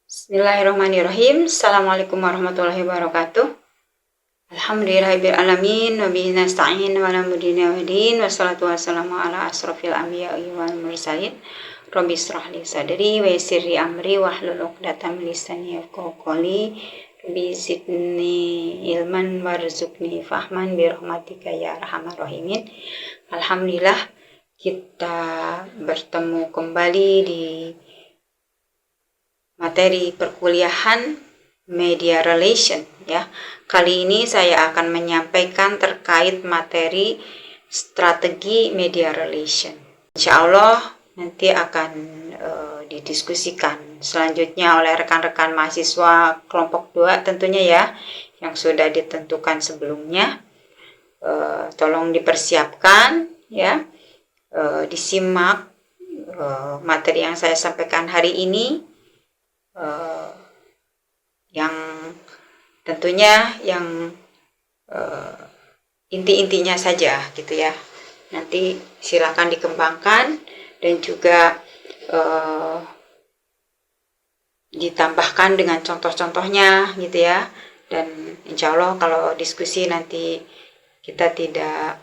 Bismillahirrahmanirrahim. Assalamualaikum warahmatullahi wabarakatuh. Alhamdulillahirrahmanirrahim. Wa bihi nasta'in wa ala mudina wa din. Wassalatu wassalamu ala asrafil anbiya'i wal mursalin. Rabbi israh li sadri wa yassir li amri wahlul 'uqdatam min lisani yafqahu qawli. Rabbi zidni ilman warzuqni fahman bi rahmatika ya arhamar rahimin. Alhamdulillah kita bertemu kembali di materi perkuliahan Media Relation ya. Kali ini saya akan menyampaikan terkait materi strategi Media Relation. Insya Allah nanti akan didiskusikan selanjutnya oleh rekan-rekan mahasiswa kelompok 2 tentunya ya, yang sudah ditentukan sebelumnya. Tolong dipersiapkan ya, disimak materi yang saya sampaikan hari ini. Yang tentunya yang inti-intinya saja gitu ya. Nanti silakan dikembangkan dan juga ditambahkan dengan contoh-contohnya gitu ya. Dan insya Allah kalau diskusi nanti kita tidak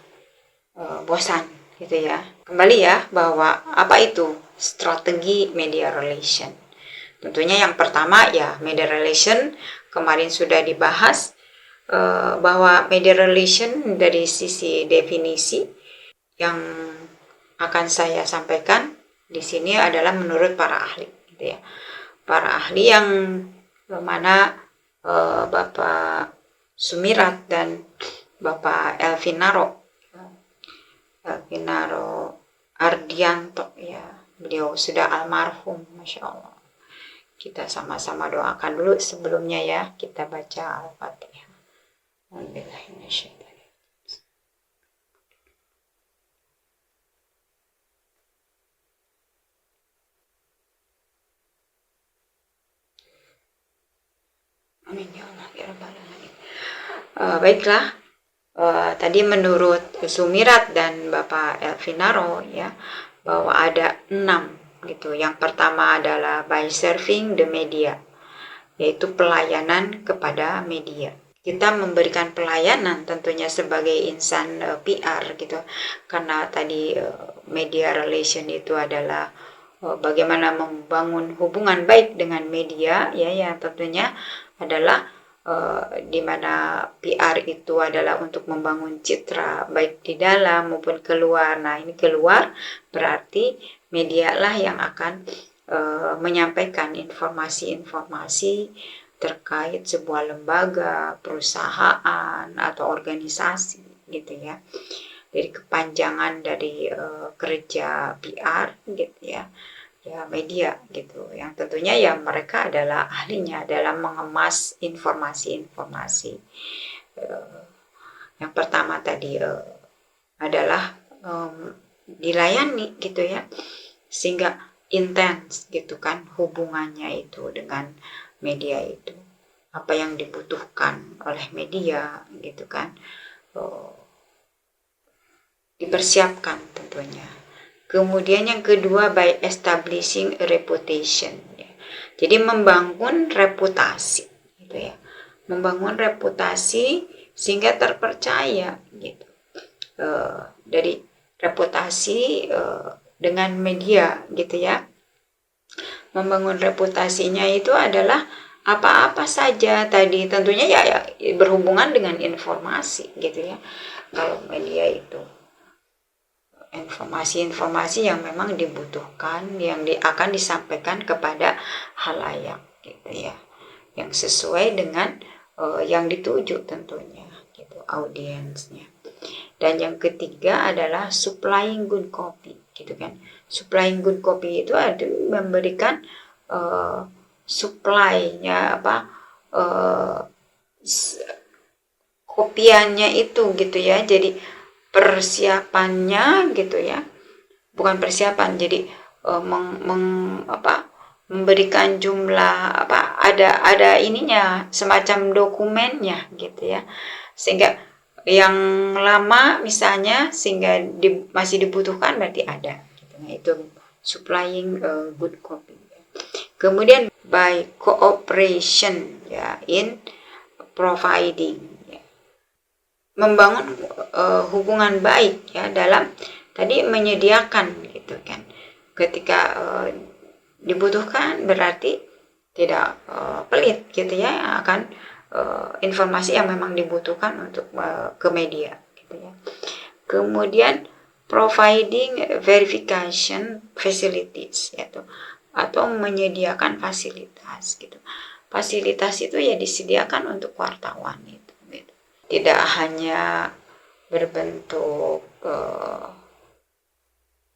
bosan gitu ya. Kembali ya, bahwa apa itu strategi media relation. Tentunya yang pertama ya, media relation kemarin sudah dibahas bahwa media relation dari sisi definisi yang akan saya sampaikan di sini adalah menurut para ahli gitu ya. Para ahli yang mana Bapak Sumirat dan Bapak Elvinaro Ardianto ya, beliau sudah almarhum, Masya Allah. Kita sama-sama doakan dulu sebelumnya ya. Kita baca Al-Fatihah. Amin ya Allah ya Rabbal Alamin. Baiklah, tadi menurut Sumirat dan Bapak Elvinaro ya, bahwa ada 6 gitu. Yang pertama adalah by serving the media, yaitu pelayanan kepada media. Kita memberikan pelayanan tentunya sebagai insan PR gitu, karena tadi media relation itu adalah bagaimana membangun hubungan baik dengan media ya, yang tentunya adalah di mana PR itu adalah untuk membangun citra baik di dalam maupun keluar. Nah, ini keluar berarti media lah yang akan menyampaikan informasi-informasi terkait sebuah lembaga, perusahaan atau organisasi gitu ya. Dari kepanjangan dari kerja PR gitu ya. Ya media gitu, yang tentunya ya mereka adalah ahlinya dalam mengemas informasi-informasi. Yang pertama tadi adalah dilayani gitu ya, sehingga intens gitu kan hubungannya itu dengan media itu, apa yang dibutuhkan oleh media gitu kan, dipersiapkan tentunya. Kemudian yang kedua, by establishing a reputation ya. Jadi membangun reputasi gitu ya. Membangun reputasi sehingga terpercaya gitu. Dari reputasi dengan media gitu ya. Membangun reputasinya itu adalah apa-apa saja tadi tentunya ya berhubungan dengan informasi gitu ya. Kalau media itu informasi-informasi yang memang dibutuhkan, yang akan disampaikan kepada halayak gitu ya, yang sesuai dengan yang dituju tentunya gitu, audiensnya. Dan yang ketiga adalah supplying good copy gitu kan. Supplying good copy itu ada memberikan supply-nya kopiannya itu gitu ya. Jadi persiapannya gitu ya, bukan persiapan, jadi memberikan jumlah ada ininya, semacam dokumennya gitu ya, sehingga yang lama misalnya sehingga masih dibutuhkan berarti ada gitu. Nah, itu supplying good copy. Kemudian by cooperation ya in providing, ya. Membangun hubungan baik ya dalam tadi menyediakan gitu kan. Ketika dibutuhkan berarti tidak pelit gitu ya akan informasi yang memang dibutuhkan untuk ke media gitu ya. Kemudian providing verification facilities yaitu atau menyediakan fasilitas gitu. Fasilitas itu ya disediakan untuk wartawan itu gitu. Tidak hanya berbentuk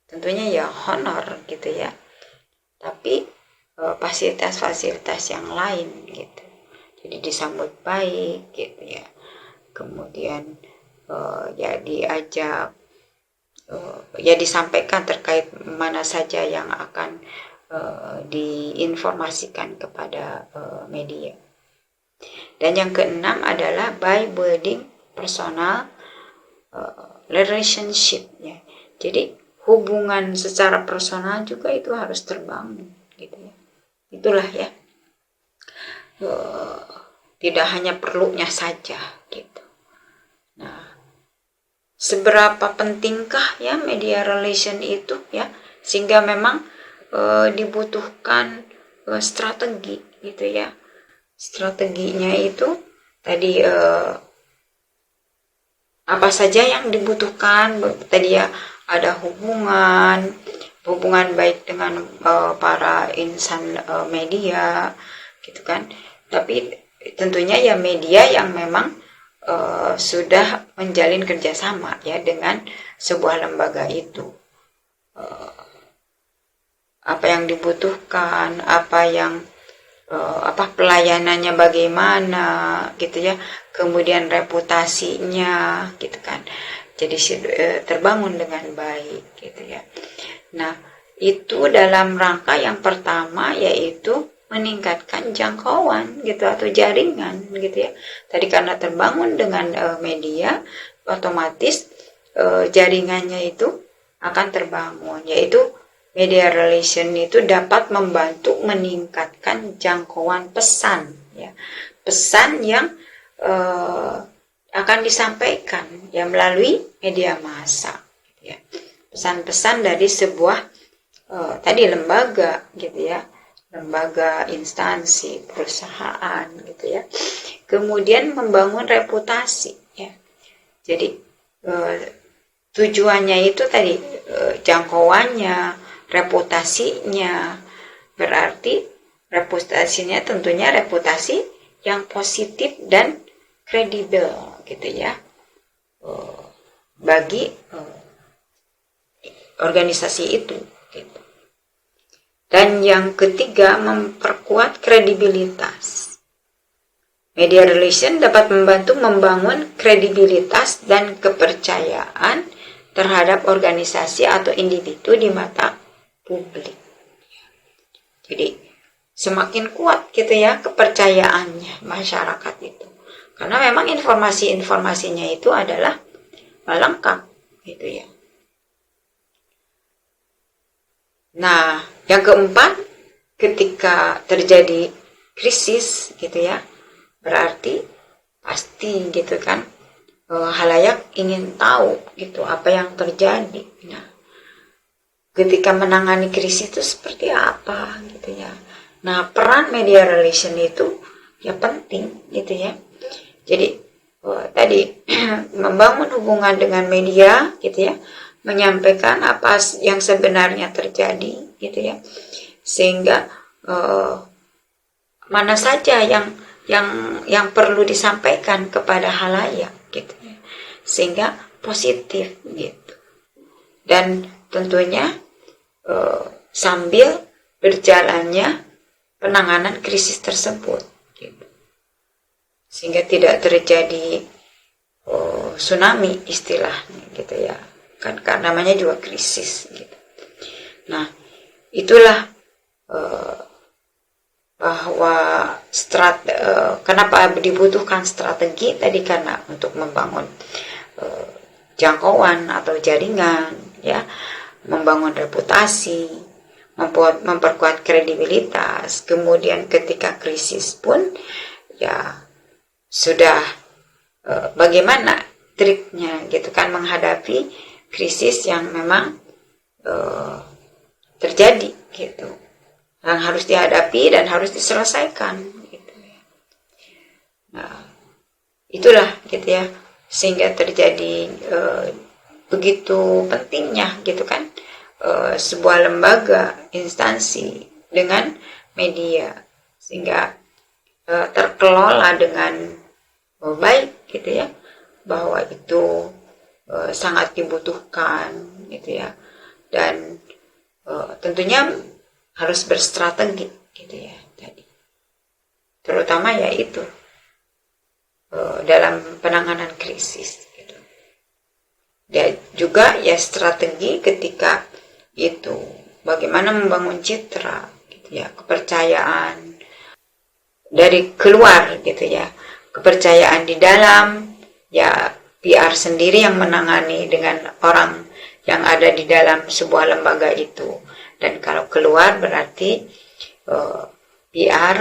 tentunya ya honor gitu ya, tapi fasilitas-fasilitas yang lain gitu. Jadi disambut baik gitu ya. Kemudian ya diajak ya disampaikan terkait mana saja yang akan diinformasikan kepada media. Dan yang keenam adalah by building personal relationship ya. Jadi hubungan secara personal juga itu harus terbangun gitu ya. Itulah ya. Tidak hanya perlunya saja gitu. Nah, seberapa pentingkah ya media relation itu ya, sehingga memang dibutuhkan strategi gitu ya. Strateginya itu tadi apa saja yang dibutuhkan tadi ya, ada hubungan baik dengan para insan media gitu kan. Tapi tentunya ya media yang memang sudah menjalin kerjasama ya dengan sebuah lembaga itu. Apa yang dibutuhkan, apa yang pelayanannya bagaimana gitu ya, kemudian reputasinya gitu kan. Jadi terbangun dengan baik gitu ya. Nah, itu dalam rangka yang pertama yaitu meningkatkan jangkauan gitu atau jaringan gitu ya. Tadi karena terbangun dengan media, otomatis jaringannya itu akan terbangun, yaitu media relation itu dapat membantu meningkatkan jangkauan pesan ya. Pesan yang akan disampaikan ya melalui media massa gitu ya. Pesan-pesan dari sebuah tadi lembaga gitu ya. Lembaga, instansi, perusahaan gitu ya. Kemudian membangun reputasi ya. Jadi tujuannya itu tadi jangkauannya, reputasinya, berarti reputasinya tentunya reputasi yang positif dan kredibel gitu ya bagi organisasi itu gitu. Dan yang ketiga, memperkuat kredibilitas. Media relation dapat membantu membangun kredibilitas dan kepercayaan terhadap organisasi atau individu di mata publik. Jadi semakin kuat gitu ya kepercayaannya masyarakat itu. Karena memang informasi-informasinya itu adalah lengkap gitu ya. Nah, yang keempat, ketika terjadi krisis gitu ya, berarti pasti gitu kan halayak ingin tahu gitu apa yang terjadi. Nah, ketika menangani krisis itu seperti apa gitu ya. Nah, peran media relation itu ya penting gitu ya. Jadi tadi membangun hubungan dengan media gitu ya, menyampaikan apa yang sebenarnya terjadi gitu ya, sehingga mana saja yang perlu disampaikan kepada halayak gitu ya, sehingga positif gitu. Dan tentunya sambil berjalannya penanganan krisis tersebut gitu. Sehingga tidak terjadi tsunami istilahnya gitu ya, kan namanya juga krisis gitu. Nah, itulah bahwa kenapa dibutuhkan strategi tadi, karena untuk membangun jangkauan atau jaringan ya, membangun reputasi, memperkuat kredibilitas. Kemudian ketika krisis pun ya sudah bagaimana triknya gitu kan menghadapi krisis yang memang terjadi gitu, yang harus dihadapi dan harus diselesaikan gitu ya. Nah, itulah gitu ya, sehingga terjadi begitu pentingnya gitu kan sebuah lembaga, instansi dengan media, sehingga terkelola dengan baik gitu ya, bahwa itu sangat dibutuhkan gitu ya, dan tentunya harus berstrategi gitu ya tadi, terutama yaitu dalam penanganan krisis gitu. Dan juga ya strategi ketika itu bagaimana membangun citra gitu ya, kepercayaan dari keluar gitu ya, kepercayaan di dalam ya, PR sendiri yang menangani dengan orang yang ada di dalam sebuah lembaga itu, dan kalau keluar berarti PR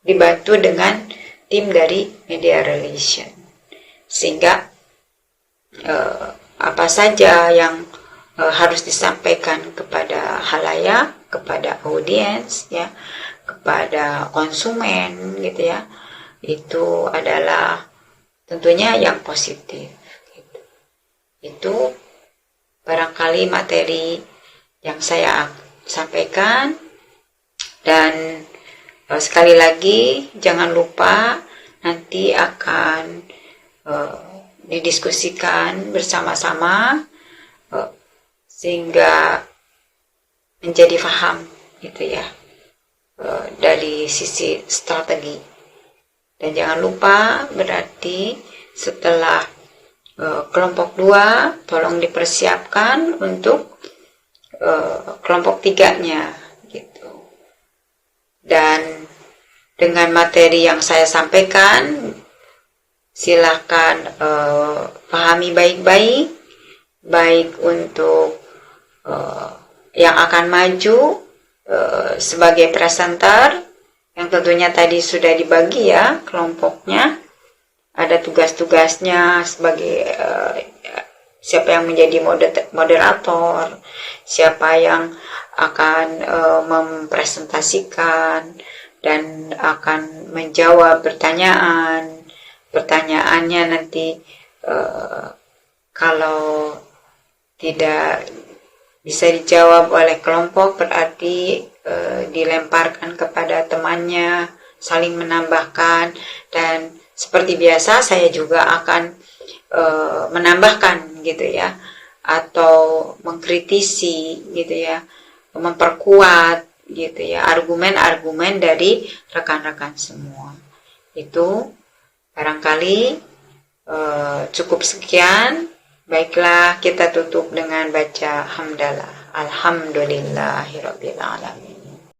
dibantu dengan tim dari media relation, sehingga apa saja yang harus disampaikan kepada halayak, kepada audiens ya, kepada konsumen gitu ya, itu adalah tentunya yang positif gitu. Itu barangkali materi yang saya sampaikan, dan sekali lagi jangan lupa nanti akan didiskusikan bersama-sama sehingga menjadi paham gitu ya dari sisi strategi. Dan jangan lupa berarti setelah kelompok 2 tolong dipersiapkan untuk kelompok 3-nya gitu. Dan dengan materi yang saya sampaikan, silakan pahami baik-baik, baik untuk yang akan maju sebagai presenter, yang tentunya tadi sudah dibagi ya kelompoknya, ada tugas-tugasnya sebagai siapa yang menjadi moderator, siapa yang akan mempresentasikan dan akan menjawab pertanyaannya nanti kalau tidak bisa dijawab oleh kelompok berarti dilemparkan kepada temannya, saling menambahkan. Dan seperti biasa saya juga akan menambahkan gitu ya, atau mengkritisi gitu ya, memperkuat gitu ya argumen-argumen dari rekan-rekan semua. Itu barangkali cukup sekian. Baiklah, kita tutup dengan baca hamdalah. Alhamdulillahirabbil alamin.